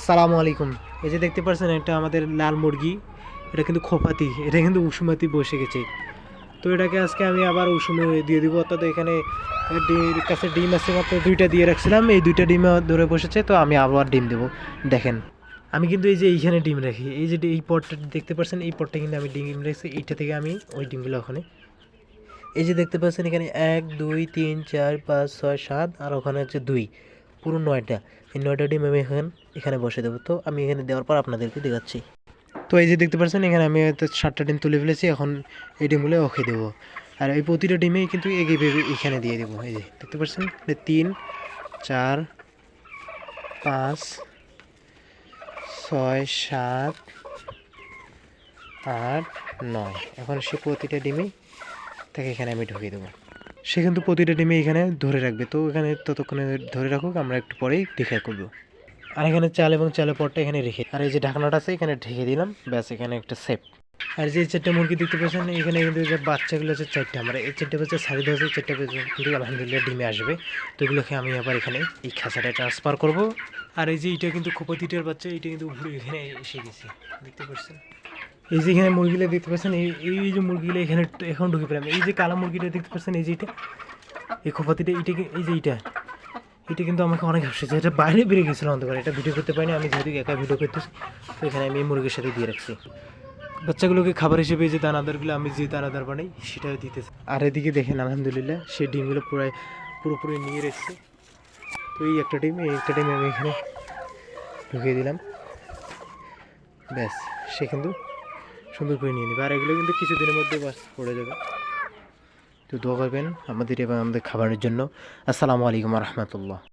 সালামু আলাইকুম। এই যে দেখতে পাচ্ছেন এটা আমাদের লাল মুরগি, এটা কিন্তু খোপাতি, এটা কিন্তু উষুমাতি বসে গেছে। তো এটাকে আজকে আমি আবার উষুমে দিয়ে দিব। অর্থাৎ এখানে এর কাছে ডিম আছে মাত্র দুইটা দিয়ে রাখছিলাম, এই দুইটা ডিম ধরে বসেছে, তো আমি আবার ডিম দেবো। দেখেন আমি কিন্তু এই যে এইখানে ডিম রাখি, এই যে এই পটটা দেখতে পাচ্ছেন, এই পটটা কিন্তু আমি ডিম রেখেছি, এইটা থেকে আমি ওই ডিমগুলো ওখানে, এই যে দেখতে পাচ্ছেন এখানে 1 2 3 4 5 6 7 আর ওখানে হচ্ছে 2, পুরো 9টা। এই 9টা ডিম আমি এখানে বসে দেবো। তো আমি এখানে দেওয়ার পর আপনাদেরকে দেখাচ্ছি। তো এই যে দেখতে পাচ্ছেন এখানে আমি হয়তো 7টা ডিম তুলে ফেলেছি, এখন এই ডিমগুলো ওকে দেবো। আর এই প্রতিটা ডিমেই কিন্তু এগিয়ে এখানে দিয়ে দেবো। এই যে দেখতে পাচ্ছেন 3 4 5 6 7 8 9, এখন সে প্রতিটা ডিমেই তাকে এখানে আমি ঢুকিয়ে দেবো। সে কিন্তু প্রতিটা ডিমে এখানে ধরে রাখবে। তো এখানে ততক্ষণে ধরে রাখুক, আমরা একটু পরেই দেখা করবো। আর এখানে চাল এবং চালের পরটা এখানে রেখে, আর এই যে ঢাকনাটা আছে এখানে ঢেকে দিলাম, ব্যাস এখানে একটা সেফ। আর যে 4টে মুরগি দেখতে পাচ্ছেন এখানে কিন্তু যে বাচ্চাগুলো আছে 4টে, আমরা এই 4টে বাচ্চা ছাড়ি দেওয়া আছে, 4টে বাচ্চা কিন্তু আলহামদুলিল্লাহ ডিমে আসবে। তো এগুলোকে আমি আবার এখানে এই খাঁচাটা ট্রান্সফার করব। আর এই যে এটা কিন্তু খোপাতিটার বাচ্চা, এটা কিন্তু উপরে এখানে এসে গেছে, দেখতে পাচ্ছেন। এই যে এখানে মুরগিগুলো দেখতে পাচ্ছেন, এই যে মুরগিগুলো এখানে এখন ঢুকে পেলাম। এই যে কালো মুরগিটা দেখতে পাচ্ছেন, এই যে এটা, এই খোপাতিটা, এই যে এটা কিন্তু আমাকে অনেক হাসছে, এটা বাইরে বেরিয়ে গেছিলো অন্ধকারে, এটা ভিডিও করতে পারিনি আমি, যেহেতু একা ভিডিও করতেছি। তো এখানে আমি এই মুরগির সাথে দিয়ে রাখছি বাচ্চাগুলোকে খাবার হিসেবে। যে দানাদারগুলো আমি যে দানাদার বানাই সেটাও দিতেছি। আর এদিকে দেখেন আলহামদুলিল্লাহ সে ডিমগুলো পুরোপুরি নিয়ে রেখেছে। তো এই একটা ডিম আমি এখানে ঢুকিয়ে দিলাম, ব্যাস সে কিন্তু সুন্দর করে নিয়ে নেবে। আর এগুলো কিন্তু কিছুদিনের মধ্যে বাস পড়ে যাবে। তো দোয়া করবেন আমাদের এবং আমাদের খাবারের জন্য। আসসালামু আলাইকুম রহমতুল্লাহ।